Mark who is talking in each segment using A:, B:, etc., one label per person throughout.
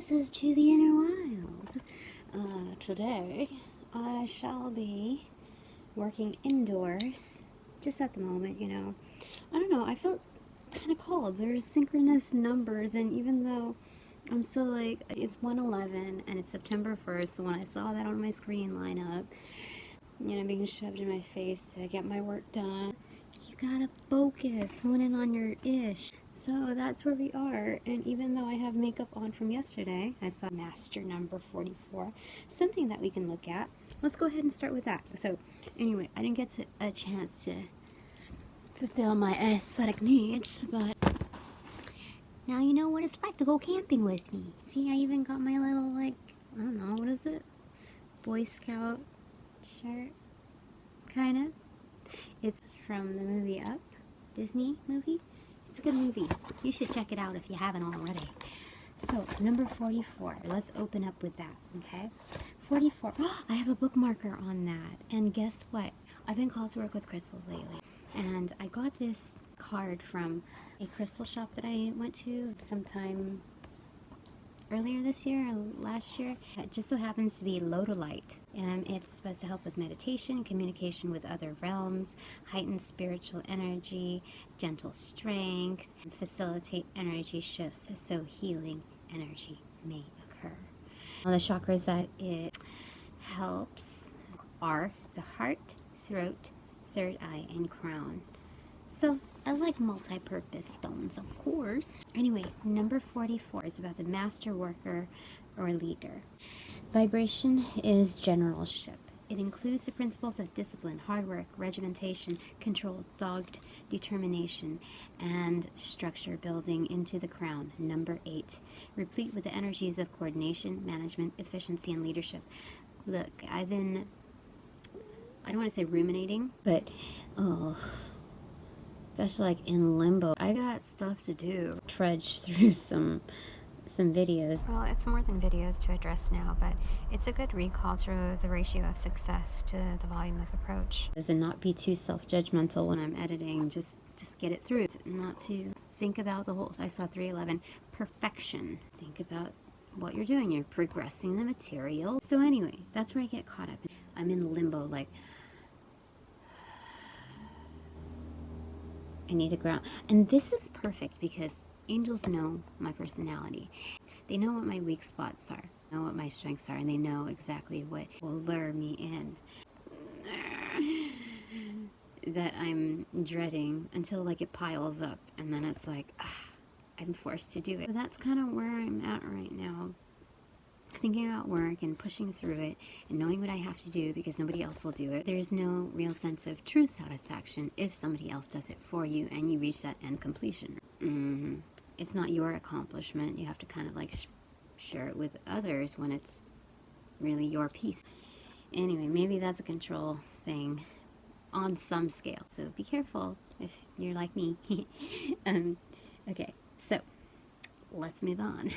A: this is To the Inner Wild. Today I shall be working indoors, just at the moment, you know. I don't know, I felt kind of called. There's synchronous numbers, and even though I'm still like, it's 1:11 and it's September 1st, so when I saw that on my screen line up, you know, being shoved in my face to get my work done, you gotta focus, hone in on your ish. So that's where we are, and even though I have makeup on from yesterday, I saw master number 44, something that we can look at. Let's go ahead and start with that. So anyway, I didn't get a chance to fulfill my aesthetic needs, but now you know what it's like to go camping with me. See, I even got my little, like, I don't know, what is it? Boy Scout shirt, kind of. It's from the movie Up, Disney movie. It's a good movie. You should check it out if you haven't already. So, number 44. Let's open up with that, okay? 44. Oh, I have a bookmarker on that. And guess what? I've been called to work with crystals lately. And I got this card from a crystal shop that I went to sometime earlier this year or last year. It just so happens to be Lodolite, and it's supposed to help with meditation, communication with other realms, heightened spiritual energy, gentle strength, and facilitate energy shifts so healing energy may occur. Well, the chakras that it helps are the heart, throat, third eye, and crown. So I like multi-purpose stones, of course. Anyway, number 44 is about the master worker or leader. Vibration is generalship. It includes the principles of discipline, hard work, regimentation, control, dogged determination, and structure building into the crown. Number 8, replete with the energies of coordination, management, efficiency, and leadership. Look, I don't want to say ruminating, but gosh, like in limbo. I got stuff to do. Trudge through some videos. Well, it's more than videos to address now, but it's a good recall to the ratio of success to the volume of approach. And not be too self-judgmental when I'm editing. Just get it through. Not to think about the whole, I saw 311, perfection. Think about what you're doing. You're progressing the material. So anyway, that's where I get caught up. I'm in limbo, like, I need a ground. And this is perfect because angels know my personality. They know what my weak spots are, know what my strengths are, and they know exactly what will lure me in. That I'm dreading until like it piles up, and then it's like, I'm forced to do it. So that's kind of where I'm at right now. Thinking about work and pushing through it and knowing what I have to do because nobody else will do it. There's no real sense of true satisfaction if somebody else does it for you and you reach that end completion. It's not your accomplishment. You have to kind of like share it with others when it's really your piece. Anyway, maybe that's a control thing on some scale. So be careful if you're like me. Okay, so let's move on.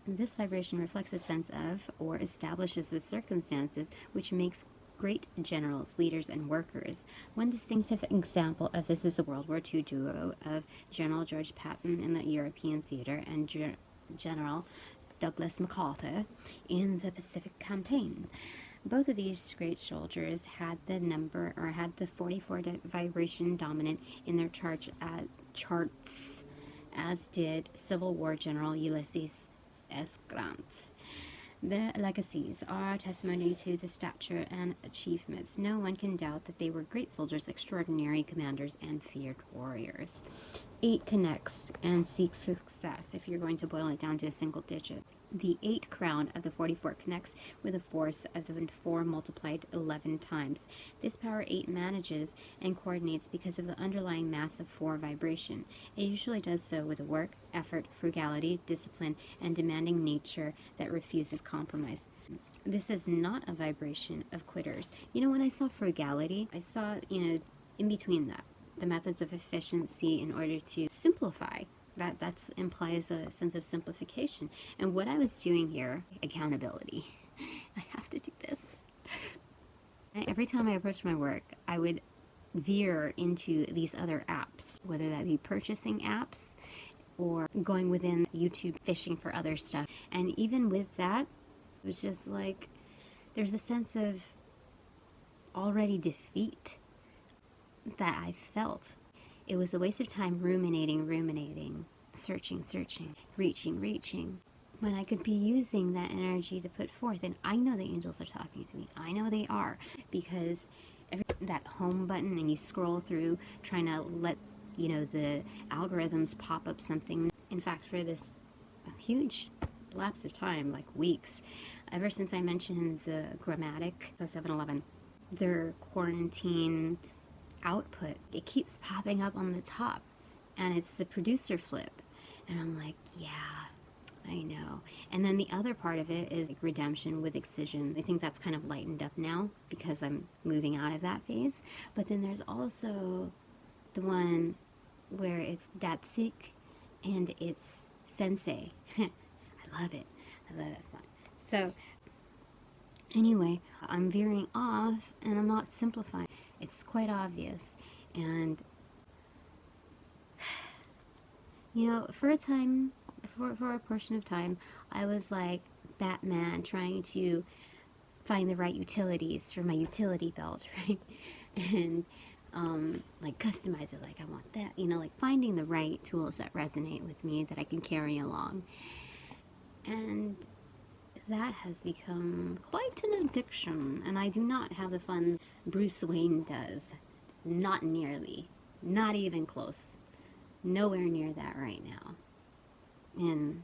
A: This vibration reflects a sense of or establishes the circumstances which makes great generals, leaders, and workers. One distinctive example of this is the World War II duo of General George Patton in the European theater and General Douglas MacArthur in the Pacific Campaign. Both of these great soldiers had the 44 vibration dominant in their charts, as did Civil War General Ulysses S. Grant. Their legacies are testimony to the stature and achievements. No one can doubt that they were great soldiers, extraordinary commanders, and feared warriors. 8 connects and seeks success, if you're going to boil it down to a single digit. The 8 crown of the 44 connects with a force of the 4 multiplied 11 times. This power 8 manages and coordinates because of the underlying mass of 4 vibration. It usually does so with work, effort, frugality, discipline, and demanding nature that refuses compromise. This is not a vibration of quitters. You know, when I saw frugality, I saw, in between that, the methods of efficiency in order to simplify. That implies a sense of simplification. And what I was doing here, accountability. I have to do this. Every time I approached my work, I would veer into these other apps, whether that be purchasing apps or going within YouTube fishing for other stuff. And even with that, it was just like, there's a sense of already defeat that I felt. It was a waste of time ruminating, searching, reaching, when I could be using that energy to put forth. And I know the angels are talking to me. I know they are, because that home button, and you scroll through trying to let the algorithms pop up something. In fact, for this huge lapse of time, like weeks, ever since I mentioned the Grammatic, the 7-Eleven, their quarantine output, it keeps popping up on the top, and it's the producer flip, and I'm like, yeah, I know. And then the other part of it is like redemption with excision. I think that's kind of lightened up now because I'm moving out of that phase. But then there's also the one where it's Datsik and it's Sensei. I love it. I love that song. So anyway, I'm veering off and I'm not simplifying. It's quite obvious. And for a time, for a portion of time, I was like Batman trying to find the right utilities for my utility belt, right? And like customize it, like I want that, like finding the right tools that resonate with me that I can carry along. And that has become quite an addiction, and I do not have the fun Bruce Wayne does. Not nearly. Not even close. Nowhere near that right now in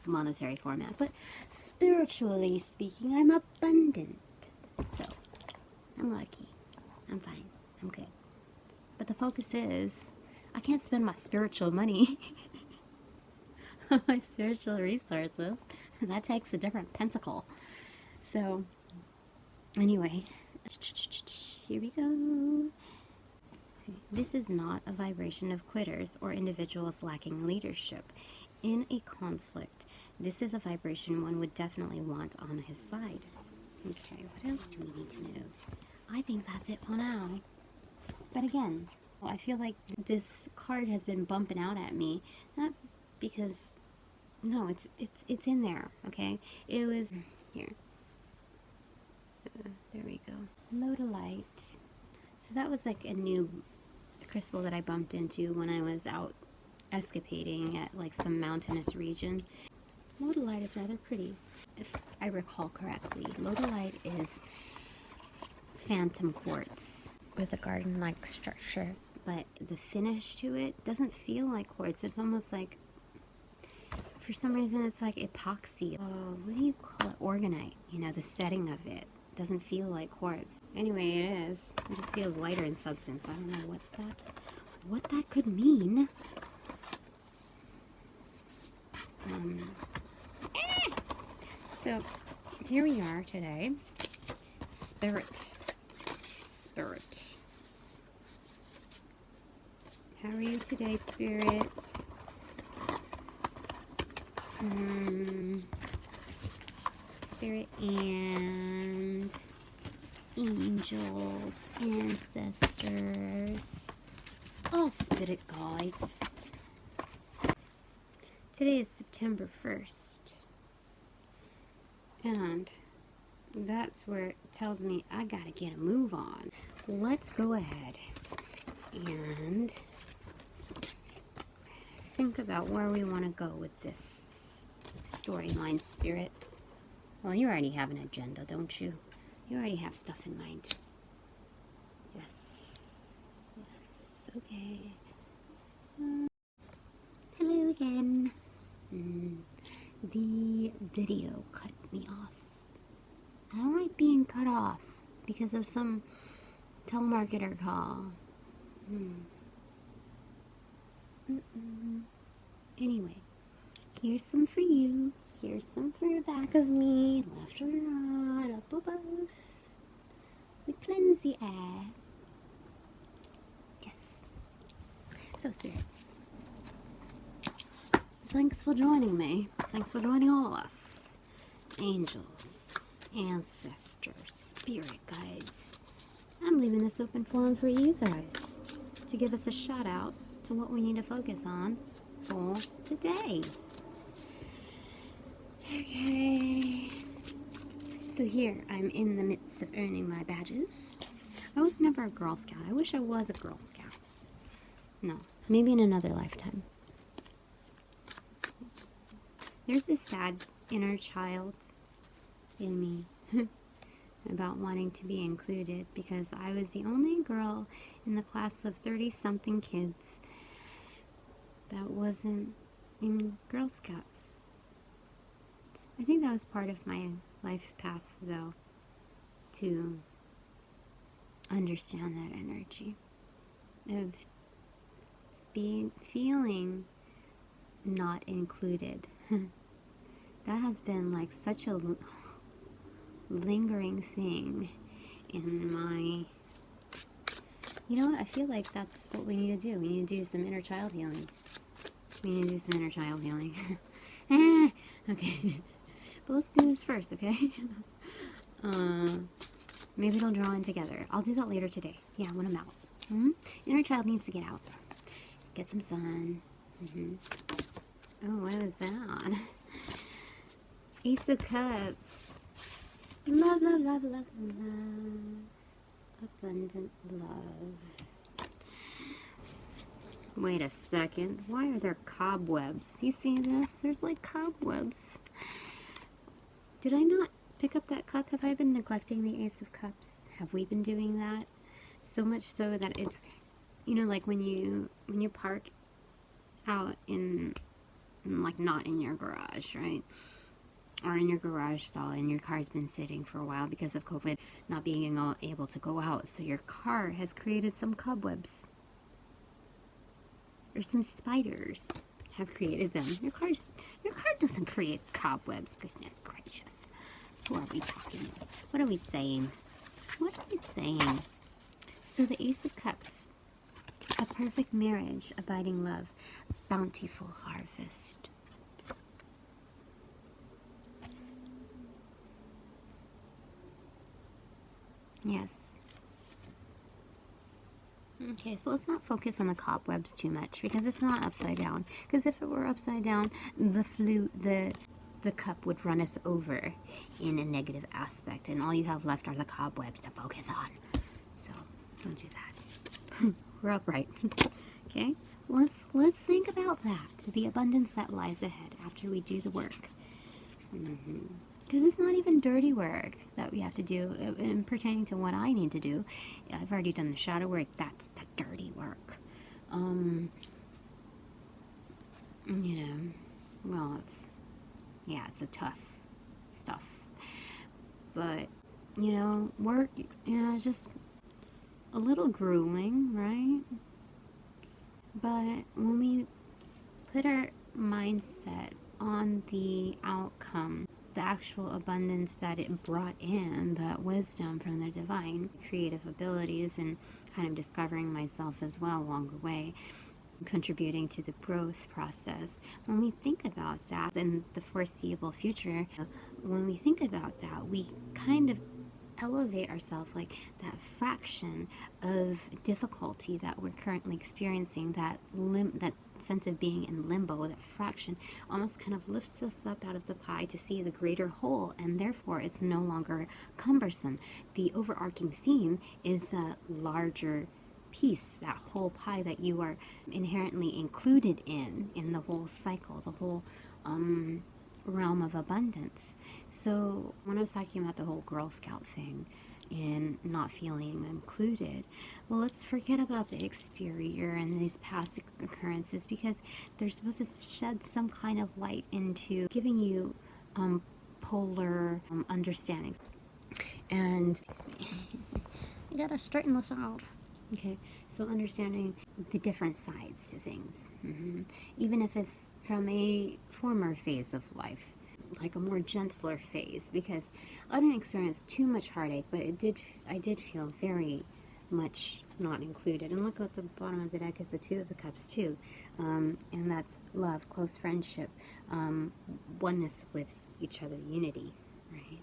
A: monetary format. But spiritually speaking, I'm abundant. So, I'm lucky. I'm fine. I'm good. But the focus is, I can't spend my spiritual money on my spiritual resources. That takes a different pentacle. So, anyway, here we go. This is not a vibration of quitters or individuals lacking leadership in a conflict. This is a vibration one would definitely want on his side. Okay, what else do we need to know? I think that's it for now. But again, I feel like this card has been bumping out at me, not because, no, it's in there, okay? It was here. There we go. Lodolite. So that was like a new crystal that I bumped into when I was out escapading at like some mountainous region. Lodolite is rather pretty, if I recall correctly. Lodolite is phantom quartz with a garden-like structure, but the finish to it doesn't feel like quartz. It's almost like, for some reason, it's like epoxy. Oh, what do you call it? Organite. The setting of it doesn't feel like quartz. Anyway, it is. It just feels lighter in substance. I don't know what that could mean. So here we are today. Spirit. How are you today, Spirit? Spirit and angels, ancestors, all spirit guides. Today is September 1st, and that's where it tells me I gotta get a move on. Let's go ahead and think about where we want to go with this storyline, Spirit. Well, you already have an agenda, don't you? You already have stuff in mind. Yes, okay. So, hello again. The video cut me off. I don't like being cut off because of some telemarketer call. Anyway, here's some for you. Here's some for the back of me. Left or right, up above. We cleanse the air. Yes. So, Spirit, thanks for joining me. Thanks for joining all of us. Angels, ancestors, spirit guides. I'm leaving this open forum for you guys to give us a shout out to what we need to focus on for today. Okay. So here, I'm in the midst of earning my badges. I was never a Girl Scout. I wish I was a Girl Scout. No, maybe in another lifetime. There's this sad inner child in me about wanting to be included because I was the only girl in the class of 30-something kids that wasn't in Girl Scouts. I think that was part of my life path, though, to understand that energy of feeling not included. That has been like such a lingering thing in my, you know what, I feel like that's what we need to do. We need to do some inner child healing. Okay. But let's do this first, okay? Maybe it'll draw in together. I'll do that later today. Yeah, when I'm out. Inner child needs to get out. Get some sun. Oh, what was that? Ace of Cups. Love, love, love, love, love. Abundant love. Wait a second. Why are there cobwebs? You see this? There's like cobwebs. Did I not pick up that cup? Have I been neglecting the Ace of Cups? Have we been doing that? So much so that it's, you know, like when you park out in like not in your garage, right? Or in your garage stall and your car's been sitting for a while because of COVID, not being able to go out. So your car has created some cobwebs. Or some spiders have created them. Your car doesn't create cobwebs. Goodness gracious. Who are we talking? What are we saying? What are we saying? So the Ace of Cups. A perfect marriage, abiding love, bountiful harvest. Yes. Okay, so let's not focus on the cobwebs too much because it's not upside down. Because if it were upside down, the cup would runneth over in a negative aspect, and all you have left are the cobwebs to focus on. So don't do that. We're upright. Okay, let's think about that, the abundance that lies ahead after we do the work. Because it's not even dirty work that we have to do, and pertaining to what I need to do. I've already done the shadow work. That's the dirty work. You know, well, it's a tough stuff. But, you know, work, it's just a little grueling, right? But when we put our mindset on the outcome, the actual abundance that it brought in, that wisdom from the divine, creative abilities, and kind of discovering myself as well along the way, contributing to the growth process. When we think about that in the foreseeable future, when we think about that, we kind of elevate ourselves, like that fraction of difficulty that we're currently experiencing, that sense of being in limbo, that fraction almost kind of lifts us up out of the pie to see the greater whole, and therefore it's no longer cumbersome. The overarching theme is a larger piece, that whole pie that you are inherently included in the whole cycle, the whole realm of abundance. So when I was talking about the whole Girl Scout thing and not feeling included, well, let's forget about the exterior and these past occurrences, because they're supposed to shed some kind of light into giving you polar understandings. And I gotta straighten this out. Okay, so understanding the different sides to things, even if it's from a former phase of life, like a more gentler phase, because I didn't experience too much heartache, but I did feel very much not included. And look at the bottom of the deck is the Two of the Cups too, and that's love, close friendship, oneness with each other, unity, right?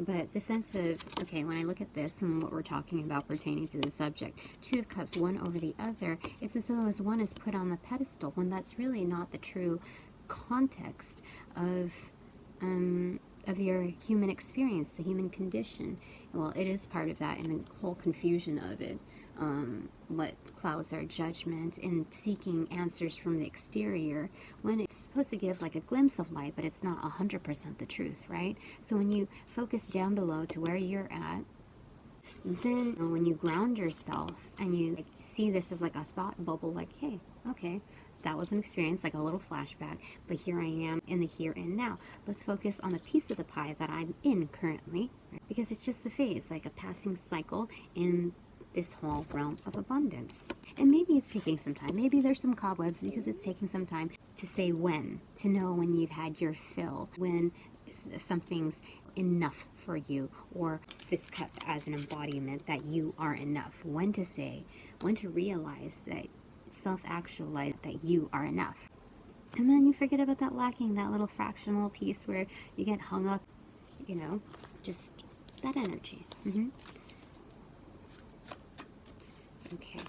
A: But the sense of, okay, when I look at this and what we're talking about pertaining to the subject, Two of Cups, one over the other, it's as though as one is put on the pedestal, when that's really not the true context of your human experience, the human condition. Well, it is part of that, and the whole confusion of it, what clouds our judgment in seeking answers from the exterior, when it's supposed to give like a glimpse of light, but it's not 100% the truth, right? So when you focus down below to where you're at, then when you ground yourself and you like, see this as like a thought bubble, like, hey, okay, that was an experience, like a little flashback, but here I am in the here and now. Let's focus on the piece of the pie that I'm in currently, right? Because it's just a phase, like a passing cycle in this whole realm of abundance. And maybe it's taking some time. Maybe there's some cobwebs because it's taking some time to say when, to know when you've had your fill, when something's enough for you, or this cup as an embodiment that you are enough. When to say, when to realize that, self-actualize that you are enough. And then you forget about that lacking, that little fractional piece where you get hung up, you know, just that energy. Okay.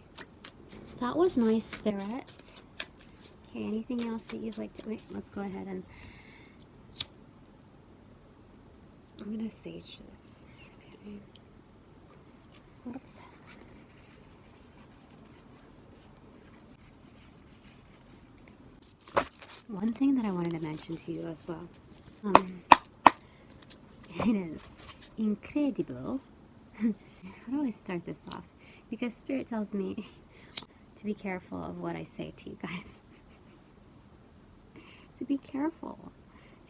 A: That was nice, Spirit. Okay, anything else that you'd like to... Wait, let's go ahead and... I'm going to sage this. Okay. Let's... One thing that I wanted to mention to you as well. It is incredible. How do I start this off? Because Spirit tells me to be careful of what I say to you guys. To be careful.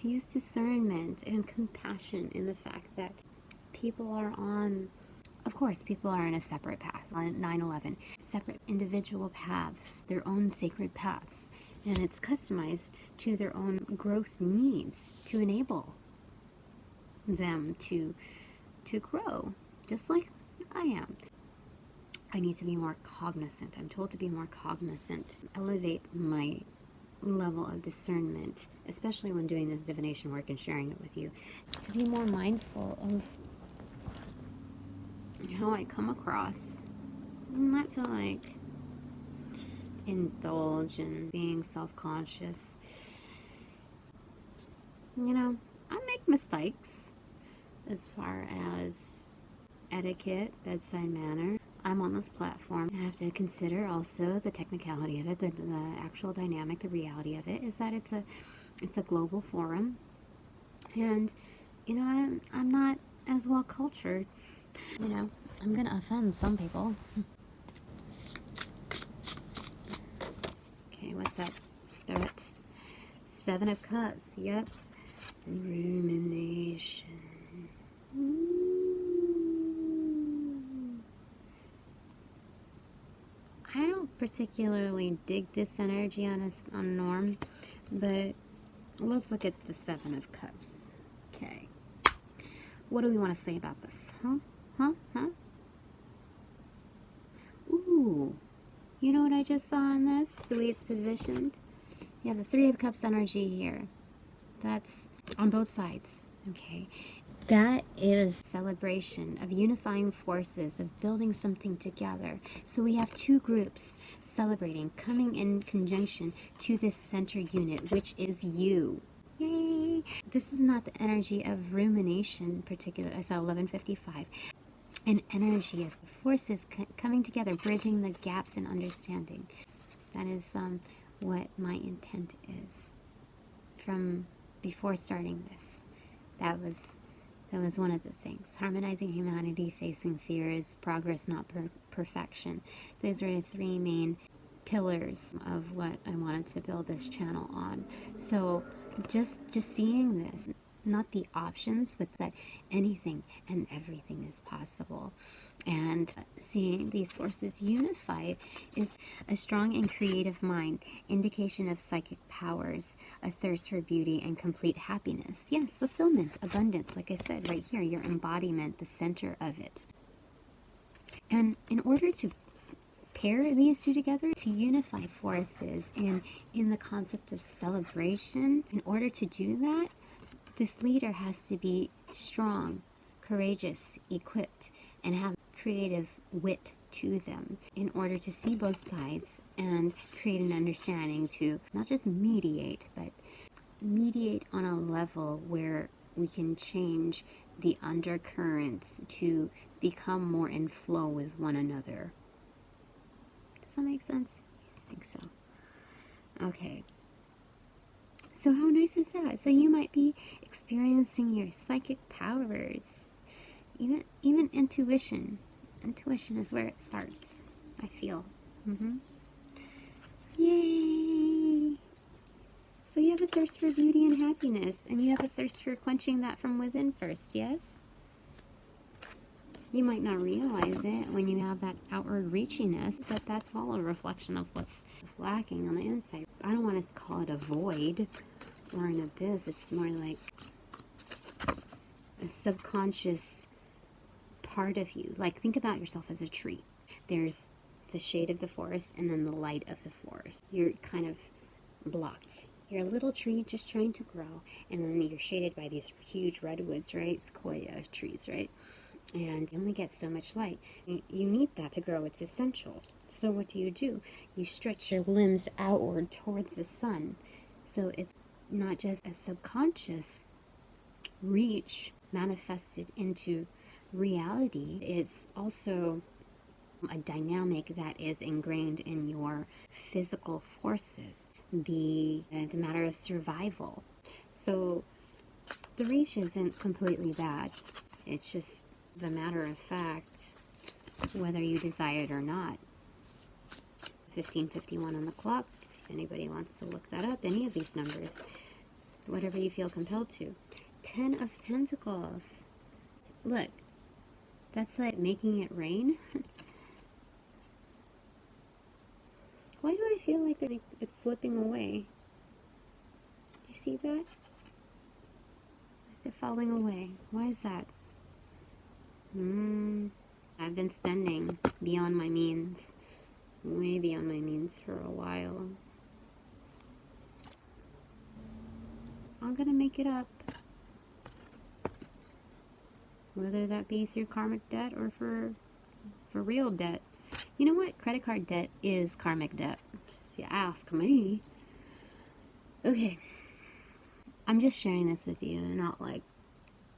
A: To use discernment and compassion in the fact that people are on, of course, people are in a separate path on 9/11. Separate individual paths, their own sacred paths. And it's customized to their own growth needs to enable them to grow, just like I am. I need to be more cognizant. I'm told to be more cognizant, elevate my level of discernment, especially when doing this divination work and sharing it with you, to be more mindful of how I come across, not to like indulge in being self-conscious. You know, I make mistakes as far as etiquette, bedside manner. I'm on this platform. I have to consider also the technicality of it, the actual dynamic, the reality of it is that it's a global forum, and you know I'm not as well cultured. You know, I'm gonna offend some people. Okay, what's up, Spirit? 7 of Cups. Yep. Rumination. I don't particularly dig this energy on a norm, but let's look at the 7 of Cups. Okay. What do we want to say about this? Huh? Ooh. You know what I just saw on this? The way it's positioned? You have the 3 of Cups energy here. That's on both sides. Okay. That is celebration of unifying forces, of building something together. So we have 2 groups celebrating, coming in conjunction to this center unit, which is you. Yay! This is not the energy of rumination, particular. I saw 1155. An energy of forces coming together, bridging the gaps in understanding. That is what my intent is from before starting this. That was one of the things. Harmonizing humanity, facing fears, progress, not perfection. Those are the 3 main pillars of what I wanted to build this channel on. So just seeing this, not the options, but that anything and everything is possible. And seeing these forces unified is a strong and creative mind, indication of psychic powers, a thirst for beauty and complete happiness. Yes, fulfillment, abundance, like I said, right here, your embodiment, the center of it. And in order to pair these 2 together, to unify forces and in the concept of celebration, in order to do that, this leader has to be strong, courageous, equipped, and have creative wit to them in order to see both sides and create an understanding to not just mediate, but mediate on a level where we can change the undercurrents to become more in flow with one another. Does that make sense? I think so. Okay. So how nice is that? So you might be experiencing your psychic powers. Even intuition. Intuition is where it starts, I feel. Yay! So you have a thirst for beauty and happiness, and you have a thirst for quenching that from within first, yes? You might not realize it when you have that outward reachiness, but that's all a reflection of what's lacking on the inside. I don't want to call it a void or an abyss. It's more like a subconscious part of you. Like, think about yourself as a tree. There's the shade of the forest and then the light of the forest. You're kind of blocked. You're a little tree just trying to grow, and then you're shaded by these huge redwoods, right? Sequoia trees, right? And you only get so much light. You need that to grow. It's essential. So what do? You stretch your limbs outward towards the sun. So it's not just a subconscious reach manifested into reality. It's also a dynamic that is ingrained in your physical forces. The matter of survival. So the reach isn't completely bad. It's just the matter of fact, whether you desire it or not. 15:51 on the clock. If anybody wants to look that up, any of these numbers, whatever you feel compelled to. 10 of Pentacles. Look, that's like making it rain. Why do I feel like it's slipping away? Do you see that? Like they're falling away. Why is that? I've been spending beyond my means, way beyond my means for a while. I'm gonna make it up. Whether that be through karmic debt or for real debt. You know what? Credit card debt is karmic debt, if you ask me. Okay. I'm just sharing this with you, not like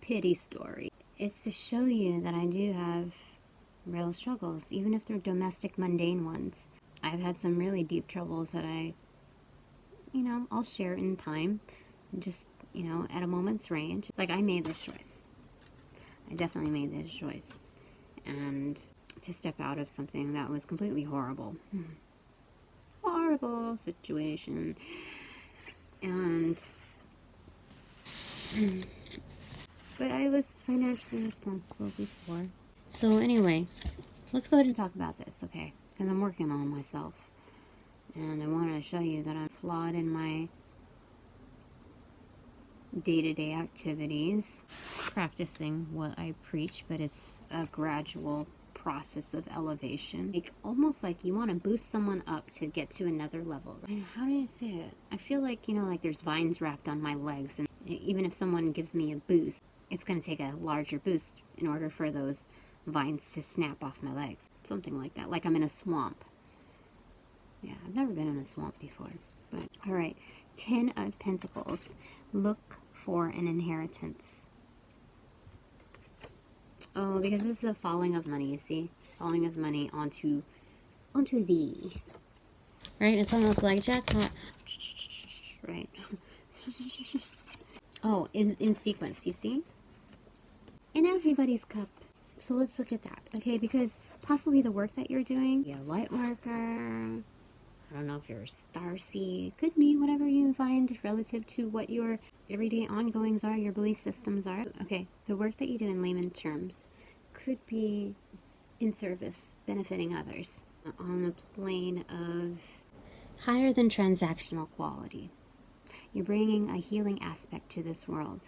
A: pity story. It's to show you that I do have real struggles, even if they're domestic, mundane ones. I've had some really deep troubles that I'll share in time, just, at a moment's range. Like, I made this choice. I definitely made this choice. And to step out of something that was completely horrible. Horrible situation. And but I was financially responsible before. So anyway, let's go ahead and talk about this, okay? Because I'm working on myself. And I want to show you that I'm flawed in my day-to-day activities. Practicing what I preach, but it's a gradual process of elevation. Like, almost like you want to boost someone up to get to another level. Right? How do you say it? I feel like, like there's vines wrapped on my legs, and even if someone gives me a boost, it's going to take a larger boost in order for those vines to snap off my legs. Something like that. Like I'm in a swamp. Yeah, I've never been in a swamp before. But, alright. 10 of Pentacles. Look for an inheritance. Oh, because this is a falling of money, you see? Falling of money onto thee. Right? It's almost like jackpot. Right. Oh, in sequence, you see? In everybody's cup. So let's look at that, okay? Because possibly the work that you're doing, you're a light worker. I don't know if you're a starseed. Could be whatever you find relative to what your everyday ongoings are, your belief systems are. Okay, the work that you do in layman's terms could be in service, benefiting others on a plane of higher than transactional quality. You're bringing a healing aspect to this world.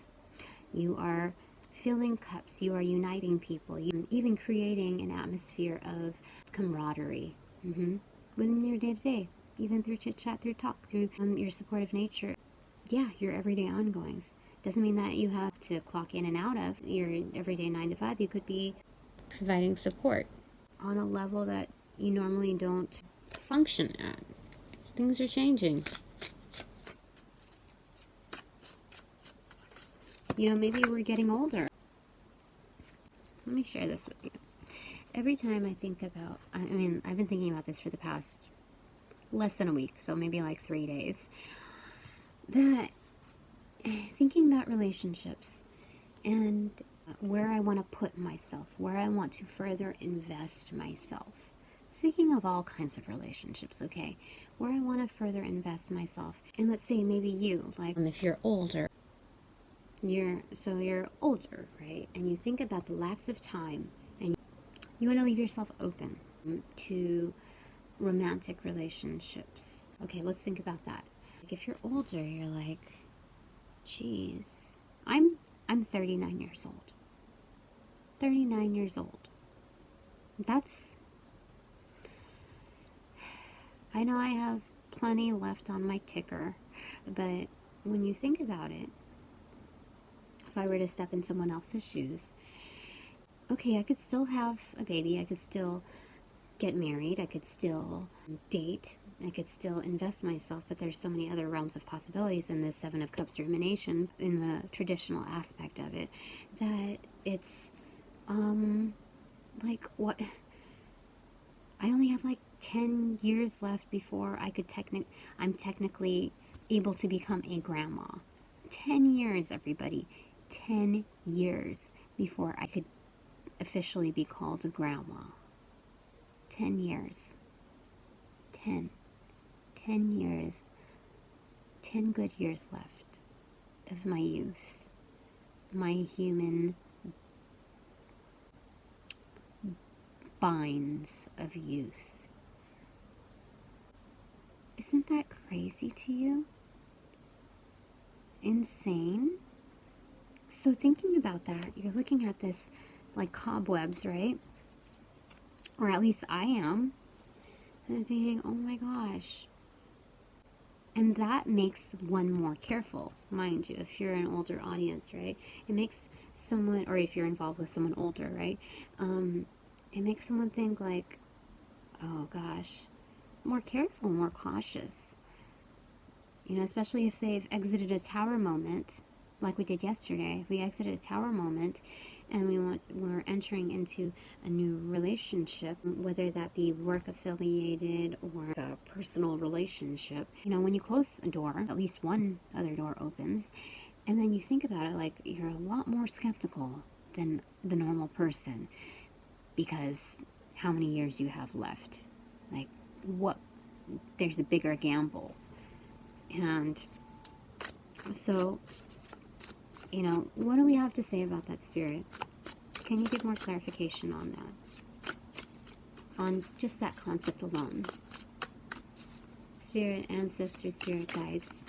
A: You are filling cups. You are uniting people. You even creating an atmosphere of camaraderie within your day-to-day, even through chit-chat, through talk, through your supportive nature. Yeah, your everyday ongoings. Doesn't mean that you have to clock in and out of your everyday 9 to 5. You could be providing support on a level that you normally don't function at. Things are changing. You know, maybe we're getting older. Let me share this with you. Every time I think about, I've been thinking about this for the past less than a week, so maybe like 3 days, that thinking about relationships and where I want to put myself, where I want to further invest myself. Speaking of all kinds of relationships, okay, where I want to further invest myself. And let's say maybe you, like if you're older, you're older, right? And you think about the lapse of time and you want to leave yourself open to romantic relationships. Okay, let's think about that. Like if you're older, you're like, geez, I'm 39 years old. 39 years old. I know I have plenty left on my ticker, but when you think about it, if I were to step in someone else's shoes, okay, I could still have a baby, I could still get married, I could still date, I could still invest myself, but there's so many other realms of possibilities in this Seven of Cups rumination, in the traditional aspect of it, that it's, like, what, I only have like 10 years left before I could I'm technically able to become a grandma. 10 years, everybody. 10 years before I could officially be called a grandma. 10 years. 10 years. 10 good years left of my youth. My human binds of youth. Isn't that crazy to you? Insane? So thinking about that, you're looking at this like cobwebs, right? Or at least I am. And I'm thinking, oh my gosh. And that makes one more careful, mind you, if you're an older audience, right? It makes someone, or if you're involved with someone older, right? It makes someone think like, oh gosh, more careful, more cautious. You know, especially if they've exited a tower moment, like we did yesterday. If we exited a tower moment and we're entering into a new relationship, whether that be work affiliated or a personal relationship, you know, when you close a door, at least one other door opens, and then you think about it, like, you're a lot more skeptical than the normal person, because how many years you have left, like, what, there's a bigger gamble. And so, you know, what do we have to say about that, Spirit? Can you give more clarification on that? On just that concept alone. Spirit, ancestors, spirit guides.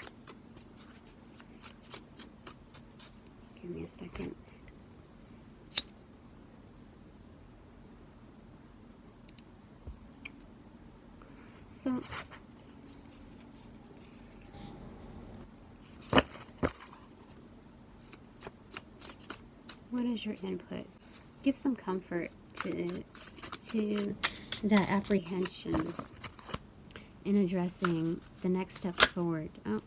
A: Give me a second. So, what is your input? Give some comfort to that apprehension in addressing the next step forward. Oh,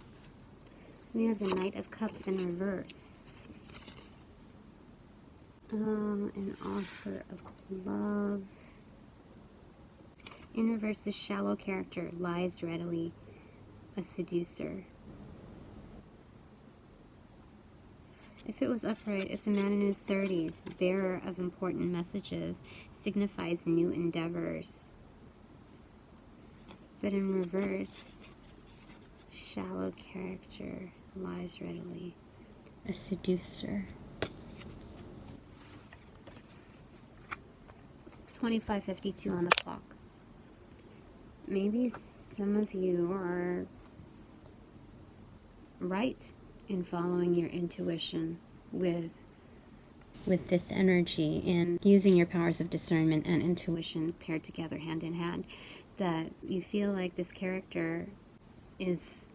A: we have the Knight of Cups in reverse. An offer of love. In reverse, this shallow character lies readily, a seducer. If it was upright, it's a man in his 30s, bearer of important messages, signifies new endeavors. But in reverse, shallow character lies readily, a seducer. 25:52 on the clock. Maybe some of you are right in following your intuition with this energy and using your powers of discernment and intuition paired together hand in hand, that you feel like this character is